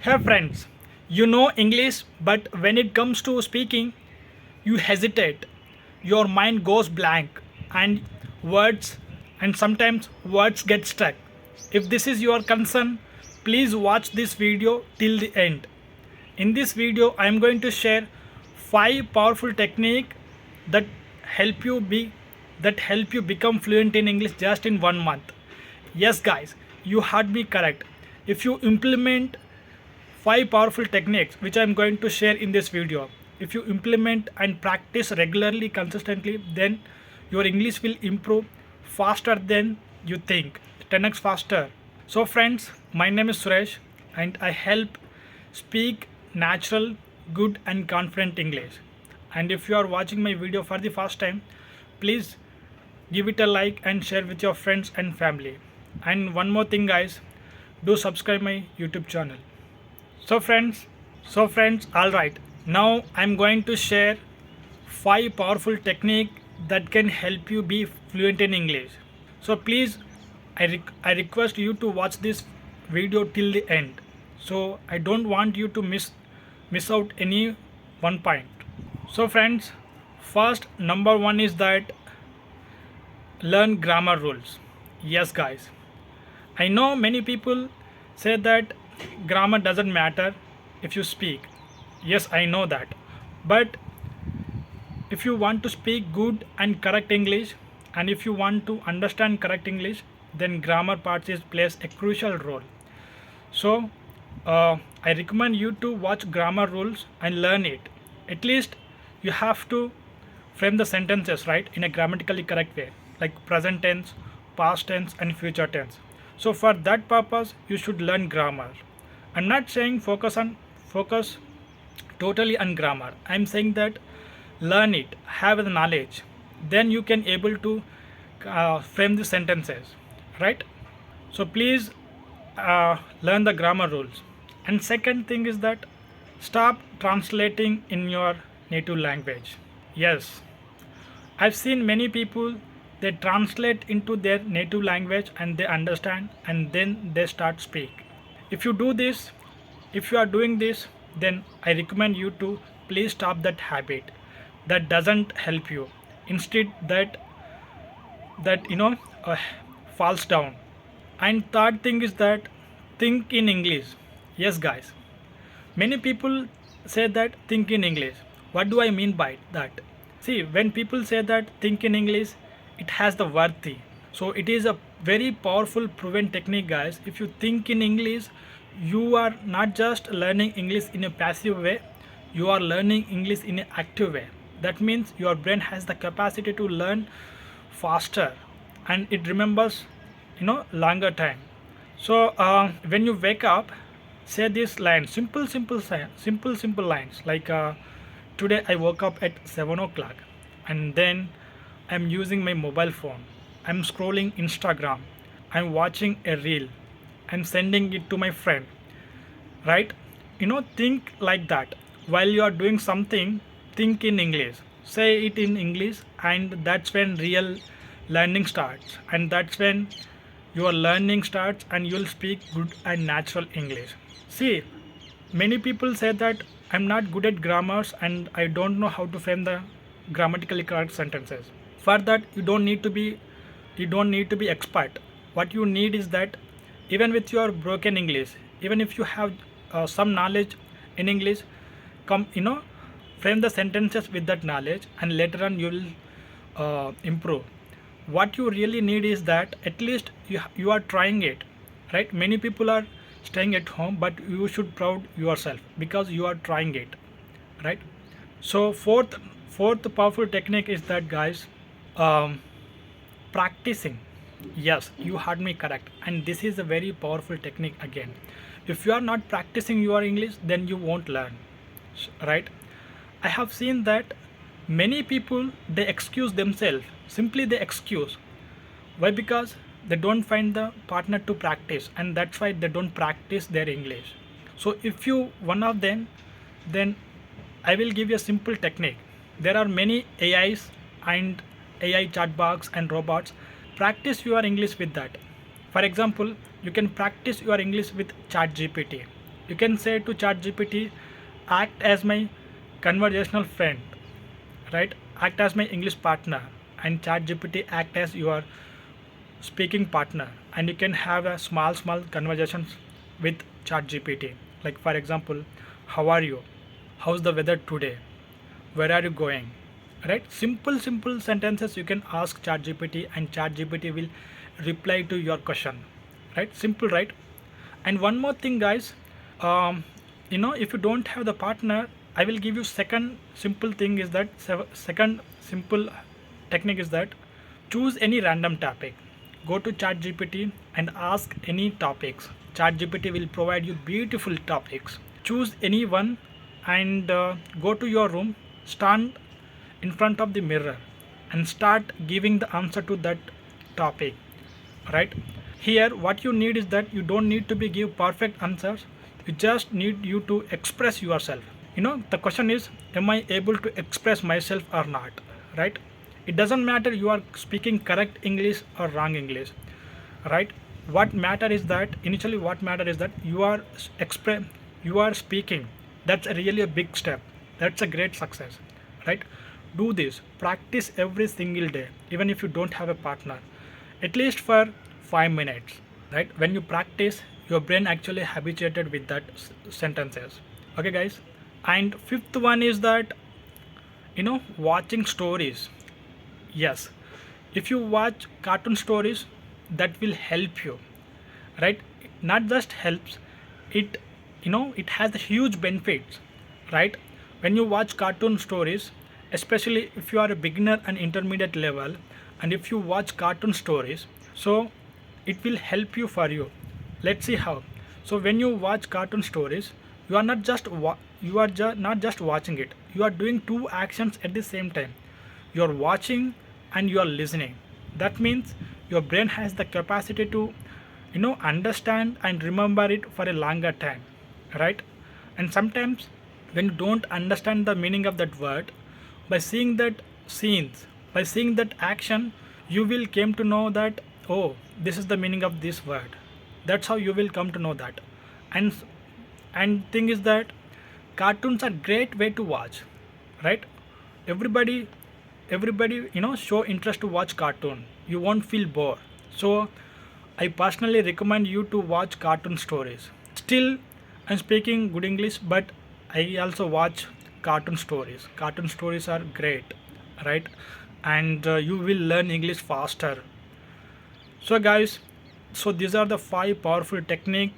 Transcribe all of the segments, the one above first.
Hey friends, you know English, but when it comes to speaking, you hesitate. Your mind goes blank, and words and sometimes words get stuck. If this is your concern, please watch this video till the end. In this video, I am going to share 5 powerful techniques that help you be help you become fluent in English just in 1 month. Yes, guys, you heard me correct. If you implement 5 powerful techniques which I am going to share in this video. If you implement and practice regularly, consistently, then your English will improve faster than you think, 10x faster. So friends, my name is Suresh and I help speak natural, good and confident English. And if you are watching my video for the first time, please give it a like and share with your friends and family. And one more thing guys, do subscribe my YouTube channel. So friends, all right. Now I'm going to share 5 powerful techniques that can help you be fluent in English. So please, I request you to watch this video till the end. So I don't want you to miss out any one point. So friends, first number one is that learn grammar rules. Yes, guys. I know many people say that grammar doesn't matter if you speak. Yes, I know that. But if you want to speak good and correct English, and if you want to understand correct English, then grammar part plays a crucial role. So I recommend you to watch grammar rules and learn it. At least you have to frame the sentences right in a grammatically correct way, like present tense, past tense and future tense. So for that purpose you should learn grammar. I'm not saying focus totally on grammar. I'm saying that learn it, have the knowledge, then you can able to frame the sentences, right? So please learn the grammar rules. And second thing is that stop translating in your native language. Yes, I've seen many people, they translate into their native language and they understand and then they start speak. If you do this, if you are doing this, then I recommend you to please stop that habit. That doesn't help you. Instead that falls down. And third thing is that think in English. Yes, guys. Many people say that think in English. What do I mean by that? See, when people say that think in English, it has the worthy. So it is a very powerful proven technique, guys. If you think in English, you are not just learning English in a passive way, you are learning English in an active way. That means your brain has the capacity to learn faster and it remembers longer time. So when you wake up, say this line, simple lines like today I woke up at 7 o'clock and then I'm using my mobile phone, I'm scrolling Instagram, I'm watching a reel, I'm sending it to my friend, right? Think like that. While you are doing something, think in English, say it in English, and that's when real learning starts, and that's when your learning starts and you'll speak good and natural English. See, many people say that I'm not good at grammars and I don't know how to frame the grammatically correct sentences. For that you don't need to be expert. What you need is that even with your broken English, even if you have some knowledge in English, come frame the sentences with that knowledge and later on you will improve. What you really need is that at least you are trying it, right? Many people are staying at home, but you should proud yourself because you are trying it, right? So fourth powerful technique is that, guys, practicing. Yes, you heard me correct, and this is a very powerful technique again. If you are not practicing your English, then you won't learn, right? I have seen that many people, they excuse themselves, simply they excuse. Why? Because they don't find the partner to practice, and that's why they don't practice their English. So if you one of them, then I will give you a simple technique. There are many AIs and AI chatbots and robots. Practice your English with that. For example, you can practice your English with ChatGPT. You can say to ChatGPT, act as my conversational friend, right? Act as my English partner, and ChatGPT act as your speaking partner, and you can have a small conversations with ChatGPT. Like for example, how are you? How's the weather today? Where are you going? Right? Simple sentences you can ask ChatGPT, and ChatGPT will reply to your question. Right? Simple, right? And one more thing, guys. Um, if you don't have the partner, I will give you second simple thing is that second simple technique is that choose any random topic. Go to ChatGPT and ask any topics. ChatGPT will provide you beautiful topics. Choose any one and go to your room, stand in front of the mirror and start giving the answer to that topic, right? Here what you need is that you don't need to be give perfect answers, you just need you to express yourself. The question is, am I able to express myself or not, right? It doesn't matter you are speaking correct English or wrong English, right? What matter is that you are speaking. That's really a big step. That's a great success, right? Do this, practice every single day, even if you don't have a partner, at least for 5 minutes, right? When you practice, your brain actually habituated with that sentences. Okay, guys. And fifth one is that watching stories. Yes, if you watch cartoon stories, that will help you, right? Not just helps, it it has huge benefits, right? When you watch cartoon stories, especially if you are a beginner and intermediate level, and if you watch cartoon stories, so it will help you for you. Let's see how. So when you watch cartoon stories, you are not just not just watching it, you are doing two actions at the same time. You are watching and you are listening. That means your brain has the capacity to understand and remember it for a longer time, right? And sometimes when you don't understand the meaning of that word, by seeing that scenes, by seeing that action, you will came to know that, oh, this is the meaning of this word. That's how you will come to know that. And and thing is that cartoons are great way to watch, right? Everybody everybody show interest to watch cartoon. You won't feel bored. So I personally recommend you to watch cartoon stories. Still, I'm speaking good English, but I also watch cartoon stories. Cartoon stories are great, right? And you will learn English faster. So guys, so these are the 5 powerful techniques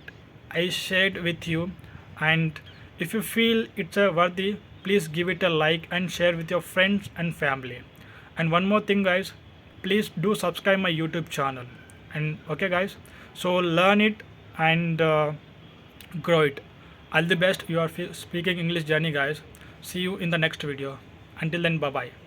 I shared with you. And if you feel it's a worthy, please give it a like and share with your friends and family. And one more thing, guys, please do subscribe my YouTube channel. And okay, guys, so learn it and grow it. All the best. You are speaking English journey, guys. See you in the next video. Until then, bye bye.